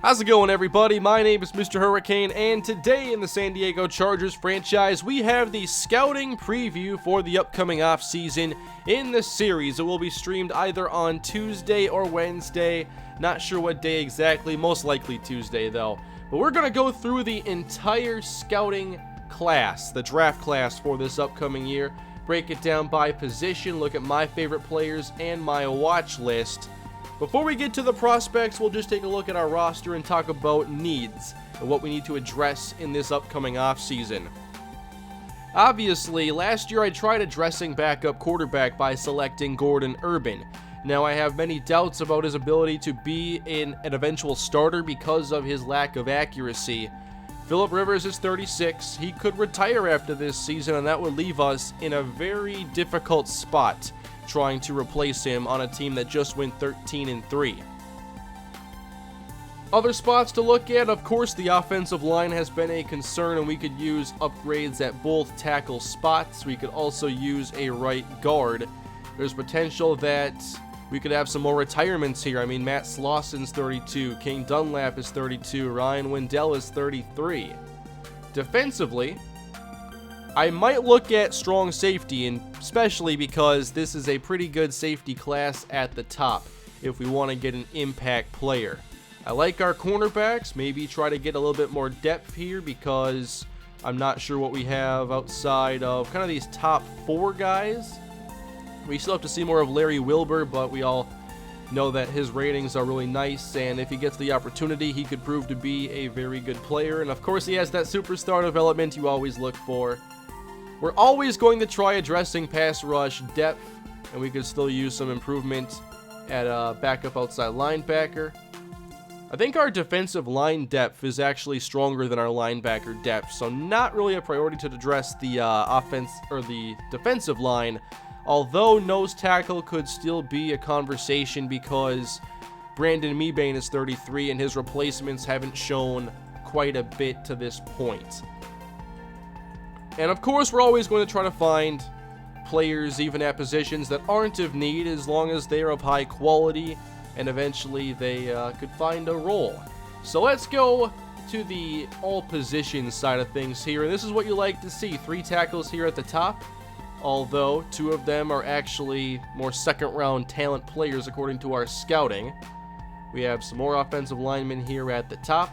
How's it going, everybody? My name is MrHurriicane, and today in the San Diego Chargers franchise, we have the scouting preview for the upcoming offseason in the series. It will be streamed either on Tuesday or Wednesday. Not sure what day exactly, most likely Tuesday though. But we're going to go through the entire scouting class, the draft class for this upcoming year, break it down by position, look at my favorite players and my watch list. Before we get to the prospects, we'll just take a look at our roster and talk about needs and what we need to address in this upcoming offseason. Obviously, last year I tried addressing backup quarterback by selecting Gordon Urban. Now I have many doubts about his ability to be an eventual starter because of his lack of accuracy. Phillip Rivers is 36. He could retire after this season, and that would leave us in a very difficult spot trying to replace him on a team that just went 13-3. Other spots to look at, of course, the offensive line has been a concern, and we could use upgrades at both tackle spots. We could also use a right guard. There's potential that we could have some more retirements here. I mean, Matt Slauson's 32, King Dunlap is 32, Ryan Wendell is 33. Defensively, I might look at strong safety, and especially because this is a pretty good safety class at the top if we want to get an impact player. I like our cornerbacks, maybe try to get a little bit more depth here because I'm not sure what we have outside of kind of these top four guys. We still have to see more of Larry Wilbur, but we all know that his ratings are really nice, and if he gets the opportunity, he could prove to be a very good player. And of course, he has that superstar development you always look for. We're always going to try addressing pass rush depth, and we could still use some improvement at backup outside linebacker. I think our defensive line depth is actually stronger than our linebacker depth, so not really a priority to address the offense or the defensive line, although nose tackle could still be a conversation because Brandon Mebane is 33 and his replacements haven't shown quite a bit to this point. And of course, we're always going to try to find players even at positions that aren't of need, as long as they are of high quality and eventually they could find a role. So let's go to the all positions side of things here, and this is what you like to see. 3 tackles here at the top, although 2 of them are actually more second round talent players according to our scouting. We have some more offensive linemen here at the top.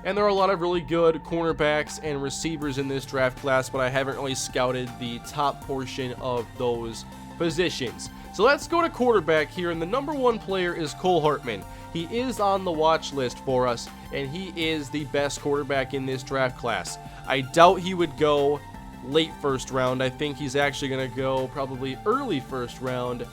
And there are a lot of really good cornerbacks and receivers in this draft class, but I haven't really scouted the top portion of those positions. So let's go to quarterback here, and the number 1 player is Cole Hartman. He is on the watch list for us, and he is the best quarterback in this draft class. I doubt he would go late first round. I think he's actually going to go probably early first round,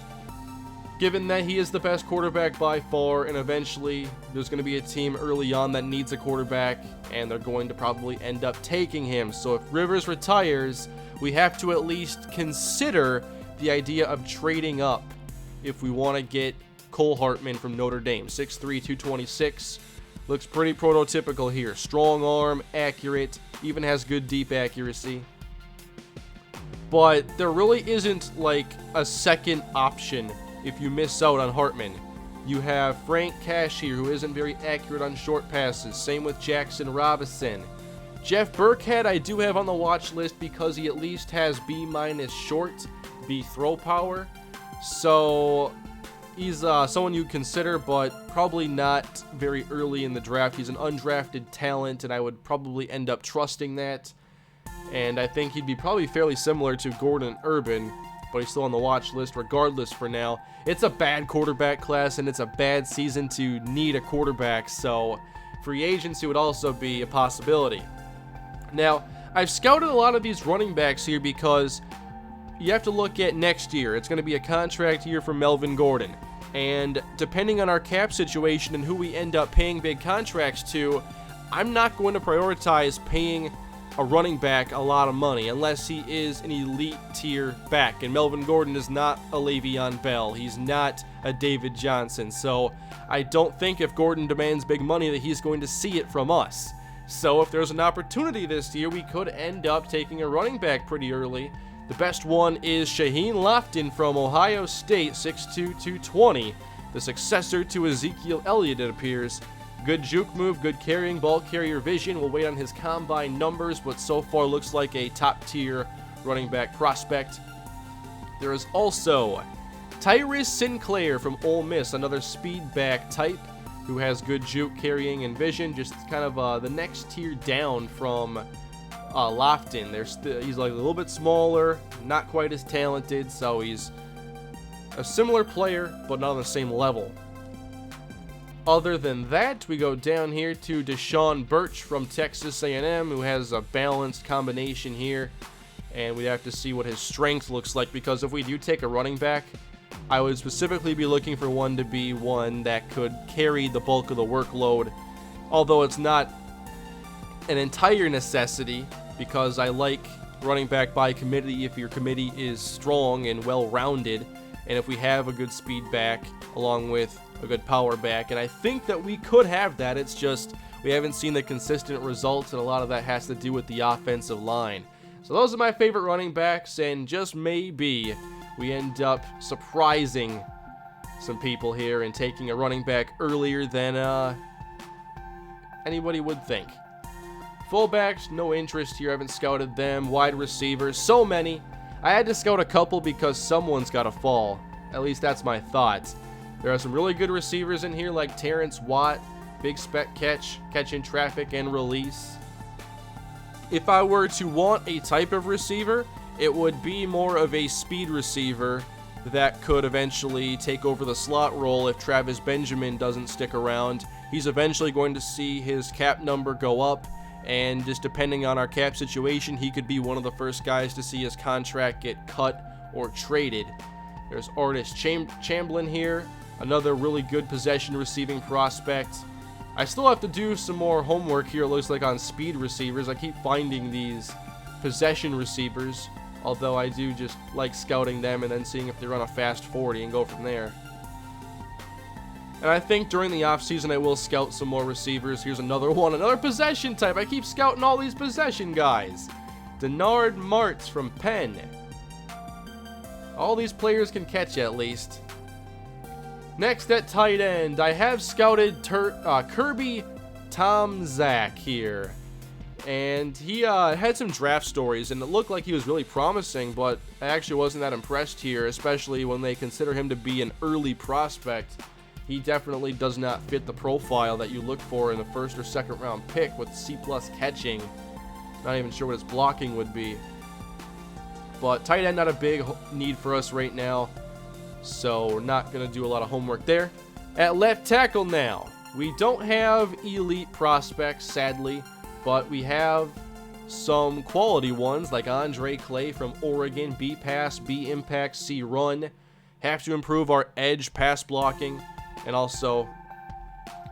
given that he is the best quarterback by far, and eventually there's going to be a team early on that needs a quarterback, and they're going to probably end up taking him. So if Rivers retires, we have to at least consider the idea of trading up if we want to get Cole Hartman from Notre Dame. 6'3", 226. Looks pretty prototypical here. Strong arm, accurate, even has good deep accuracy. But there really isn't like a second option if you miss out on Hartman. You have Frank Cash here, who isn't very accurate on short passes. Same with Jackson Robinson. Jeff Burkhead I do have on the watch list because he at least has B- short, B throw power. So he's someone you consider, but probably not very early in the draft. He's an undrafted talent, and I would probably end up trusting that. And I think he'd be probably fairly similar to Gordon Urban, but he's still on the watch list regardless for now. It's a bad quarterback class, and it's a bad season to need a quarterback, so free agency would also be a possibility. Now, I've scouted a lot of these running backs here because you have to look at next year. It's going to be a contract year for Melvin Gordon, and depending on our cap situation and who we end up paying big contracts to, I'm not going to prioritize paying a running back a lot of money unless he is an elite tier back, and Melvin Gordon is not a Le'Veon Bell. He's not a David Johnson, so I don't think if Gordon demands big money that he's going to see it from us. So if there's an opportunity this year, we could end up taking a running back pretty early. The best one is Shaheen Lofton from Ohio State, 6'2", 220. the successor to Ezekiel Elliott, it appears. Good juke move, good carrying, ball carrier vision. We'll wait on his combine numbers, but so far looks like a top-tier running back prospect. There is also Tyrus Sinclair from Ole Miss, another speed back type who has good juke, carrying, and vision. Just kind of the next tier down from Lofton. He's like a little bit smaller, not quite as talented, so he's a similar player, but not on the same level. Other than that, we go down here to Deshaun Birch from Texas A&M, who has a balanced combination here, and we have to see what his strength looks like, because if we do take a running back, I would specifically be looking for one to be one that could carry the bulk of the workload, although it's not an entire necessity, because I like running back by committee if your committee is strong and well-rounded, and if we have a good speed back along with a good power back, and I think that we could have that. It's just we haven't seen the consistent results, and a lot of that has to do with the offensive line. So those are my favorite running backs, and just maybe we end up surprising some people here and taking a running back earlier than anybody would think. Fullbacks, no interest here. I haven't scouted them. Wide receivers, so many. I had to scout a couple because someone's got to fall. At least that's my thought. There are some really good receivers in here like Terrence Watt, big spec catch in traffic and release. If I were to want a type of receiver, it would be more of a speed receiver that could eventually take over the slot role if Travis Benjamin doesn't stick around. He's eventually going to see his cap number go up, and just depending on our cap situation, he could be one of the first guys to see his contract get cut or traded. There's Artis Chamberlain here, another really good possession receiving prospect. I still have to do some more homework here, it looks like, on speed receivers. I keep finding these possession receivers, although I do just like scouting them and then seeing if they run a fast 40 and go from there. And I think during the offseason I will scout some more receivers. Here's another one, another possession type. I keep scouting all these possession guys. Denard Martz from Penn. All these players can catch at least. Next at tight end, I have scouted Kirby Tomczak here. And he had some draft stories, and it looked like he was really promising, but I actually wasn't that impressed here, especially when they consider him to be an early prospect. He definitely does not fit the profile that you look for in the first or second round pick with C+ catching. Not even sure what his blocking would be. But tight end, not a big need for us right now, so we're not going to do a lot of homework there. At left tackle now, we don't have elite prospects, sadly, but we have some quality ones like Andre Clay from Oregon, B pass, B impact, C run. Have to improve our edge pass blocking, and also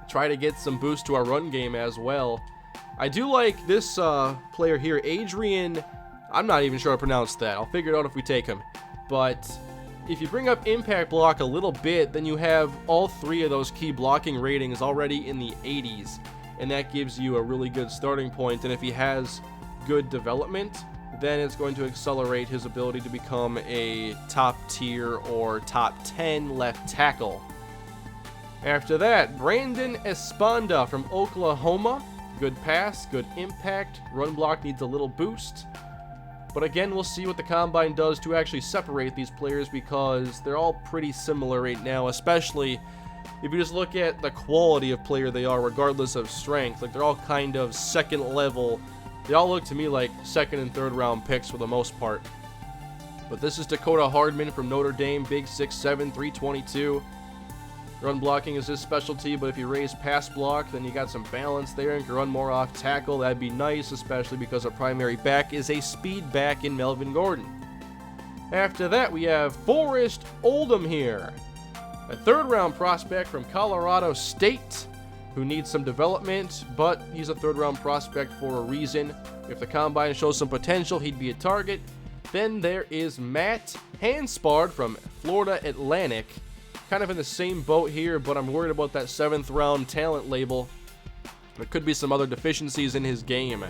try to get some boost to our run game as well. I do like this player here, Adrian. I'm not even sure how to pronounce that. I'll figure it out if we take him. But if you bring up impact block a little bit, then you have all three of those key blocking ratings already in the 80s. And that gives you a really good starting point. And if he has good development, then it's going to accelerate his ability to become a top tier or top 10 left tackle. After that, Brandon Esponda from Oklahoma. Good pass, good impact. Run block needs a little boost. But again, we'll see what the combine does to actually separate these players, because they're all pretty similar right now, especially if you just look at the quality of player they are regardless of strength. Like, they're all kind of second level. They all look to me like second and third round picks for the most part. But this is Dakota Hardman from Notre Dame, big 6'7", 322. Run blocking is his specialty, but if you raise pass block, then you got some balance there and can run more off tackle. That'd be nice, especially because our primary back is a speed back in Melvin Gordon. After that, we have Forrest Oldham here, a third-round prospect from Colorado State who needs some development, but he's a third-round prospect for a reason. If the combine shows some potential, he'd be a target. Then there is Matt Hanspard from Florida Atlantic. Kind of in the same boat here, but I'm worried about that 7th-round talent label. There could be some other deficiencies in his game.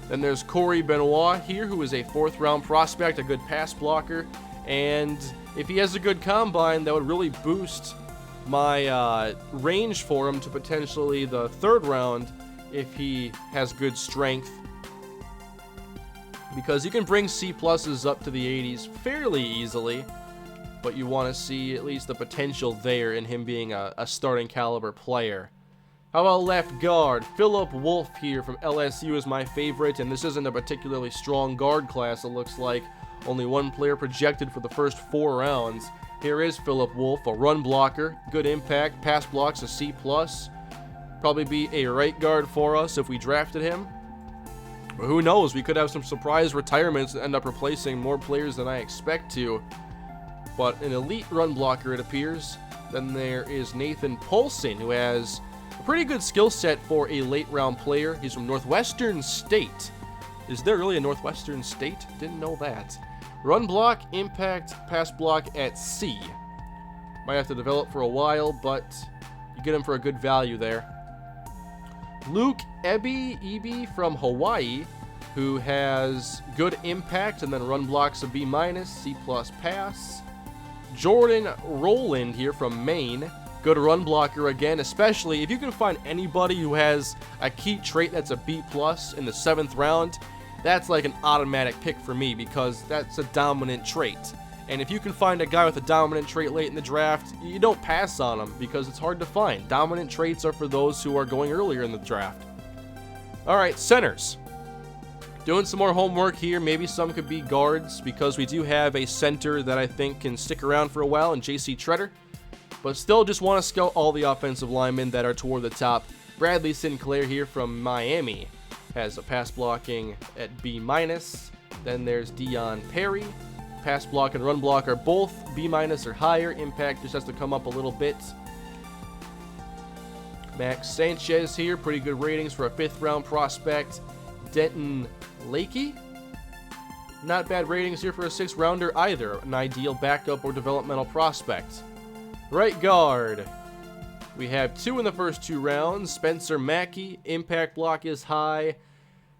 Then there's Corey Benoit here, who is a 4th-round prospect, a good pass blocker, and if he has a good combine, that would really boost my range for him to potentially the 3rd round if he has good strength, because you can bring C pluses up to the 80s fairly easily, but you want to see at least the potential there in him being a starting caliber player. How about left guard? Philip Wolf here from LSU is my favorite, and this isn't a particularly strong guard class. It looks like only one player projected for the first 4 rounds. Here is Philip Wolf, a run blocker, good impact, pass blocks a C+. Probably be a right guard for us if we drafted him. But who knows, we could have some surprise retirements and end up replacing more players than I expect to. But an elite run blocker, it appears. Then there is Nathan Paulson, who has a pretty good skill set for a late round player. He's from Northwestern State. Is there really a Northwestern State? Didn't know that. Run block, impact, pass block at C. Might have to develop for a while, but you get him for a good value there. Luke Eby from Hawaii, who has good impact and then run blocks a B-, C+ pass. Jordan Rowland here from Maine, good run blocker again, especially if you can find anybody who has a key trait that's a B+ in the 7th round. That's like an automatic pick for me because that's a dominant trait. And if you can find a guy with a dominant trait late in the draft, you don't pass on him because it's hard to find. Dominant traits are for those who are going earlier in the draft. Alright, centers. Doing some more homework here. Maybe some could be guards because we do have a center that I think can stick around for a while in J.C. Treader. But still just want to scout all the offensive linemen that are toward the top. Bradley Sinclair here from Miami has a pass blocking at B-. Then there's Dion Perry. Pass block and run block are both B- or higher. Impact just has to come up a little bit. Max Sanchez here, pretty good ratings for a 5th round prospect. Denton Lakey, not bad ratings here for a 6th rounder either. An ideal backup or developmental prospect. Right guard, we have 2 in the first 2 rounds. Spencer Mackey, impact block is high.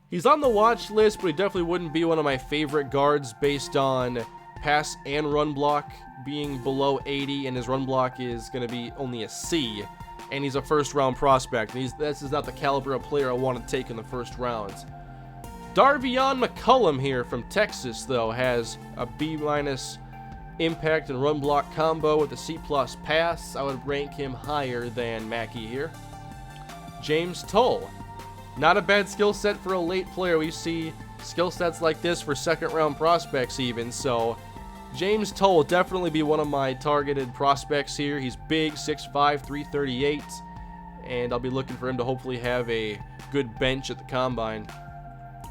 He's on the watch list, but he definitely wouldn't be one of my favorite guards based on pass and run block being below 80, and his run block is going to be only a C, and he's a 1st round prospect. And this is not the caliber of player I want to take in the 1st rounds. Darvion McCullum here from Texas, though, has a B- impact and run block combo with a C+ pass. I would rank him higher than Mackey here. James Tull. Not a bad skill set for a late player. We see skill sets like this for 2nd round prospects even. So James Tull will definitely be one of my targeted prospects here. He's big, 6'5", 338. And I'll be looking for him to hopefully have a good bench at the combine.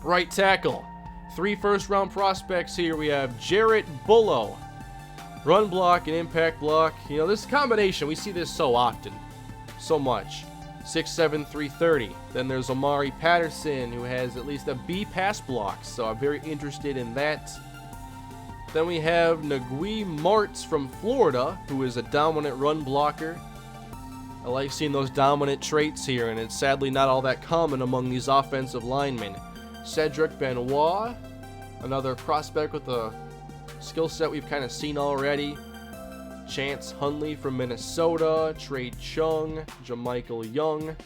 Right tackle. 3 1st round prospects here. We have Jarrett Bullough. Run block and impact block. You know, this combination, we see this so often. So much. 6'7", 330. Then there's Omari Patterson, who has at least a B pass block, so I'm very interested in that. Then we have Ngui Martz from Florida, who is a dominant run blocker. I like seeing those dominant traits here, and it's sadly not all that common among these offensive linemen. Cedric Benoit, another prospect with a skill set we've kind of seen already. Chance Hundley from Minnesota, Trey Chung, Jamichael Young.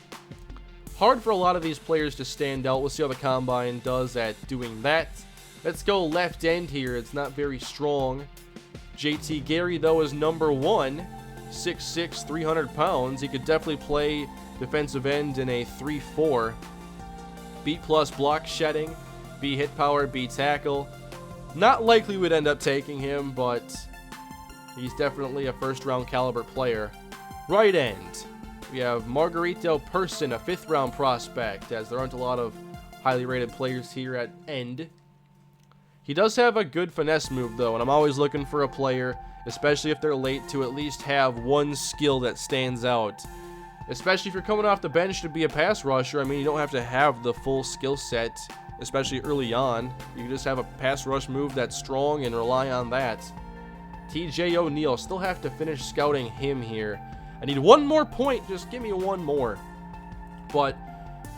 Hard for a lot of these players to stand out. We'll see how the combine does at doing that. Let's go left end here. It's not very strong. JT Gary, though, is number 1. 6'6", 300 pounds. He could definitely play defensive end in a 3-4. B+ block shedding, B hit power, B tackle. Not likely we'd end up taking him, but he's definitely a 1st round caliber player. Right end, we have Margarito Person, a 5th round prospect, as there aren't a lot of highly rated players here at end. He does have a good finesse move, though, and I'm always looking for a player, especially if they're late, to at least have one skill that stands out. Especially if you're coming off the bench to be a pass rusher. I mean, you don't have to have the full skill set, especially early on. You can just have a pass rush move that's strong and rely on that. TJ O'Neal, still have to finish scouting him here. I need one more point, just give me one more. But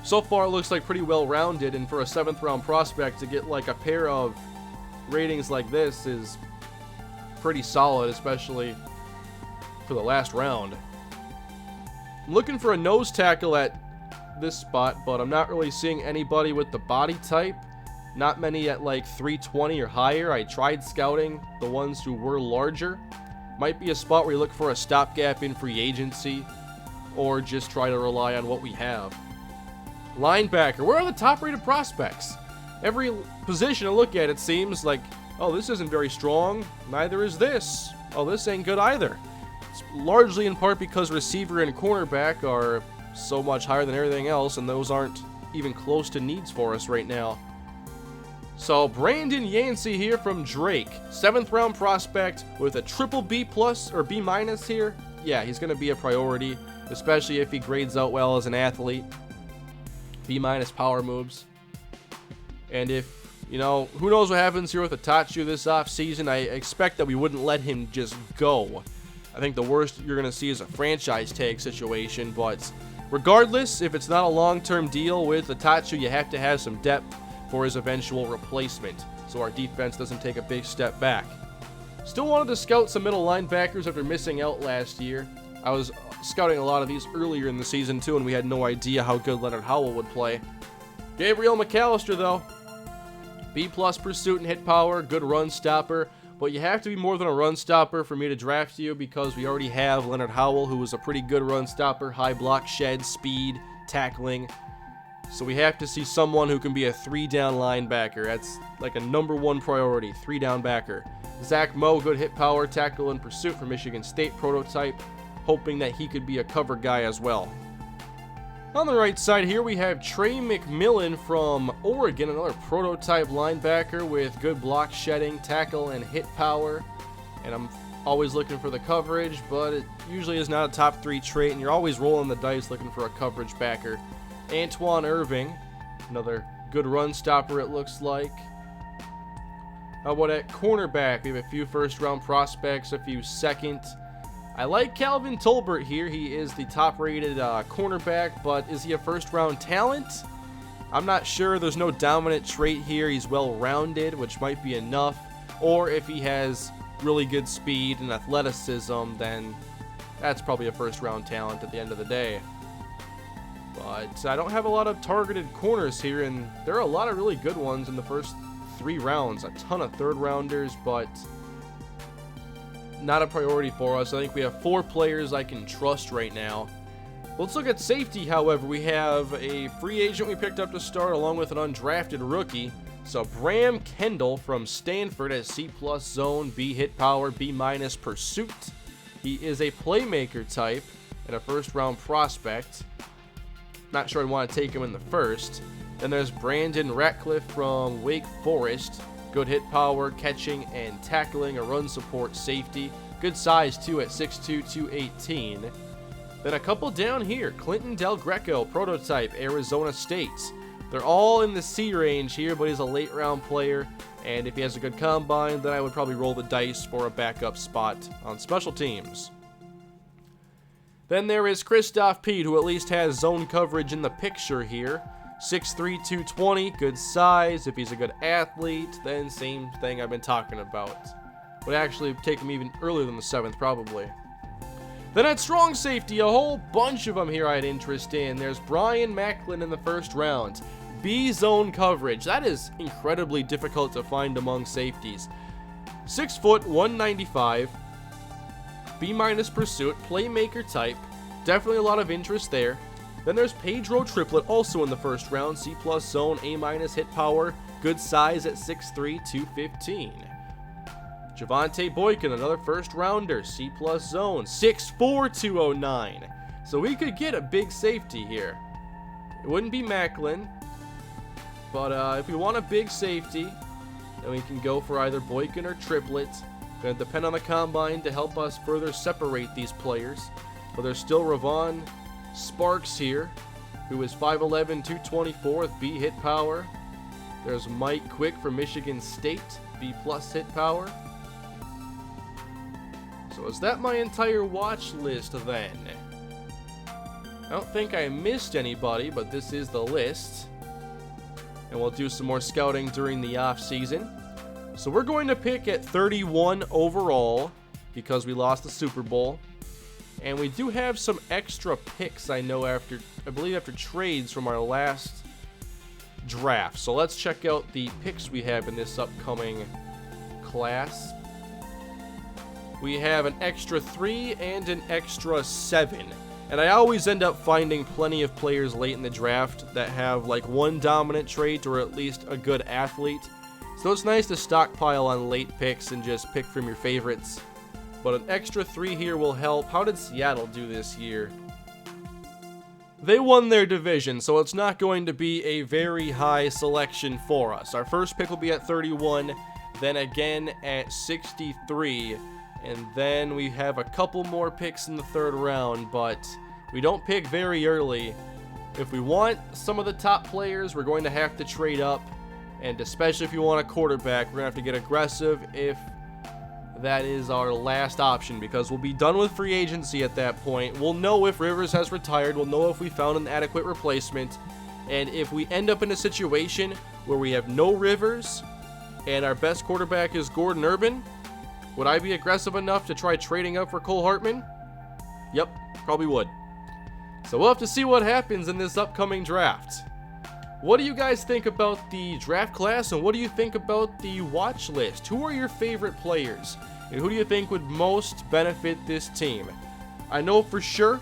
so far it looks like pretty well rounded, and for a 7th round prospect to get like a pair of ratings like this is pretty solid, especially for the last round. I'm looking for a nose tackle at this spot, but I'm not really seeing anybody with the body type. Not many at like 320 or higher. I tried scouting the ones who were larger. Might be a spot where you look for a stopgap in free agency, or just try to rely on what we have. Linebacker. Where are the top-rated prospects? Every position I look at, it seems like, oh, this isn't very strong. Neither is this. Oh, this ain't good either. It's largely in part because receiver and cornerback are so much higher than everything else, and those aren't even close to needs for us right now. So Brandon Yancey here from Drake, 7th round prospect with a triple B plus or B minus here. Yeah, he's going to be a priority, especially if he grades out well as an athlete. B minus power moves. And if, you know, who knows what happens here with Itachi this offseason, I expect that we wouldn't let him just go. I think the worst you're going to see is a franchise tag situation, but regardless, if it's not a long-term deal with Itachi, you have to have some depth for his eventual replacement, so our defense doesn't take a big step back. Still wanted to scout some middle linebackers after missing out last year. I was scouting a lot of these earlier in the season too, and we had no idea how good Leonard Howell would play. Gabriel McAllister though, B+ pursuit and hit power, good run stopper, but you have to be more than a run stopper for me to draft you, because we already have Leonard Howell, who is a pretty good run stopper, high block shed, speed, tackling. So we have to see someone who can be a 3-down linebacker. That's like a #1 priority, 3-down backer. Zach Moe, good hit power, tackle and pursuit for Michigan State prototype, hoping that he could be a cover guy as well. On the right side here, we have Trey McMillan from Oregon, another prototype linebacker with good block shedding, tackle, and hit power. And I'm always looking for the coverage, but it usually is not a top 3 trait, and you're always rolling the dice looking for a coverage backer. Antoine Irving, another good run stopper it looks like. How about at cornerback? We have a few first-round prospects, a few second. I like Calvin Tolbert here. He is the top-rated cornerback, but is he a first-round talent? I'm not sure. There's no dominant trait here. He's well-rounded, which might be enough. Or if he has really good speed and athleticism, then that's probably a first-round talent at the end of the day. But I don't have a lot of targeted corners here, and there are a lot of really good ones in the first 3 rounds. A ton of third-rounders, but not a priority for us. I think we have 4 players I can trust right now. Let's look at safety, however. We have a free agent we picked up to start along with an undrafted rookie. So Bram Kendall from Stanford has C+ zone, B hit power, B- pursuit. He is a playmaker type and a first-round prospect. Not sure I'd want to take him in the first. Then there's Brandon Ratcliffe from Wake Forest. Good hit power, catching, and tackling, a run support safety. Good size, too, at 6'2", 218. Then a couple down here. Clinton Del Greco, prototype, Arizona State. They're all in the C range here, but he's a late-round player. And if he has a good combine, then I would probably roll the dice for a backup spot on special teams. Then there is Christoph Pete, who at least has zone coverage in the picture here. 6'3", 220, good size. If he's a good athlete, then same thing I've been talking about. Would actually take him even earlier than the 7th, probably. Then at strong safety, a whole bunch of them here I had interest in. There's Brian Macklin in the first round. B zone coverage. That is incredibly difficult to find among safeties. 6 foot, 195. B- pursuit, playmaker type. Definitely a lot of interest there. Then there's Pedro Triplett, also in the first round. C+ zone, A- hit power. Good size at 6'3", 215. Javonte Boykin, another first rounder. C+ zone, 6'4", 209. So we could get a big safety here. It wouldn't be Macklin. But if we want a big safety, then we can go for either Boykin or Triplett. Going to depend on the combine to help us further separate these players. But there's still Ravon Sparks here, who is 5'11", 224 with B hit power. There's Mike Quick from Michigan State, B+ hit power. So is that my entire watch list then? I don't think I missed anybody, but this is the list. And we'll do some more scouting during the off-season. So we're going to pick at 31 overall because we lost the Super Bowl. And we do have some extra picks, I believe after trades from our last draft. So let's check out the picks we have in this upcoming class. We have an extra 3 and an extra 7. And I always end up finding plenty of players late in the draft that have like one dominant trait or at least a good athlete. So it's nice to stockpile on late picks and just pick from your favorites. But an extra 3 here will help. How did Seattle do this year? They won their division, so it's not going to be a very high selection for us. Our first pick will be at 31, then again at 63, and then we have a couple more picks in the 3rd round, but we don't pick very early. If we want some of the top players, we're going to have to trade up, and especially if you want a quarterback, we're going to have to get aggressive if that is our last option, because we'll be done with free agency at that point. We'll know if Rivers has retired, we'll know if we found an adequate replacement, and if we end up in a situation where we have no Rivers and our best quarterback is Gordon Urban, would I be aggressive enough to try trading up for Cole Hartman? Yep, probably would. So we'll have to see what happens in this upcoming draft. What do you guys think about the draft class, and what do you think about the watch list? Who are your favorite players, and who do you think would most benefit this team? I know for sure,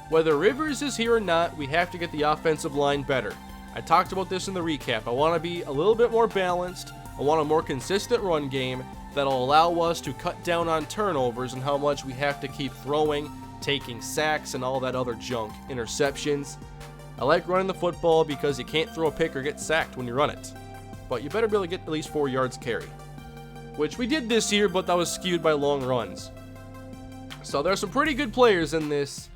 whether Rivers is here or not, we have to get the offensive line better. I talked about this in the recap. I want to be a little bit more balanced. I want a more consistent run game that'll allow us to cut down on turnovers and how much we have to keep throwing, taking sacks, and all that other junk, interceptions. I like running the football because you can't throw a pick or get sacked when you run it. But you better be able to get at least 4 yards carry, which we did this year, but that was skewed by long runs. So there are some pretty good players in this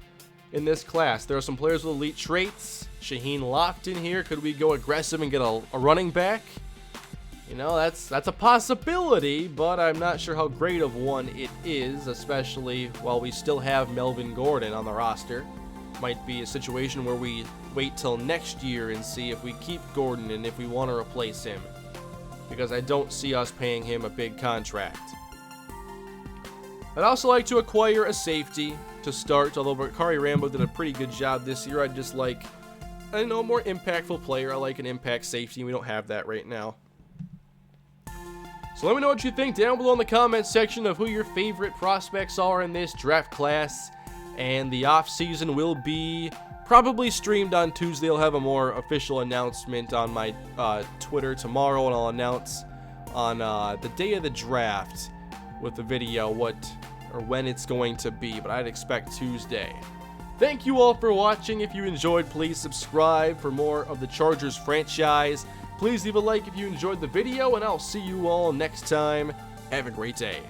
class. There are some players with elite traits. Shaheen Lofton here. Could we go aggressive and get a running back? You know, that's a possibility, but I'm not sure how great of one it is, especially while we still have Melvin Gordon on the roster. Might be a situation where we wait till next year and see if we keep Gordon and if we want to replace him, because I don't see us paying him a big contract. I'd also like to acquire a safety to start, although Bakari Rambo did a pretty good job this year. I'd just like, a more impactful player. I like an impact safety, and we don't have that right now. So let me know what you think down below in the comment section of who your favorite prospects are in this draft class. And the offseason will be probably streamed on Tuesday. I'll have a more official announcement on my Twitter tomorrow, and I'll announce on the day of the draft with the video when it's going to be, but I'd expect Tuesday. Thank you all for watching. If you enjoyed, please subscribe for more of the Chargers franchise. Please leave a like if you enjoyed the video, and I'll see you all next time. Have a great day.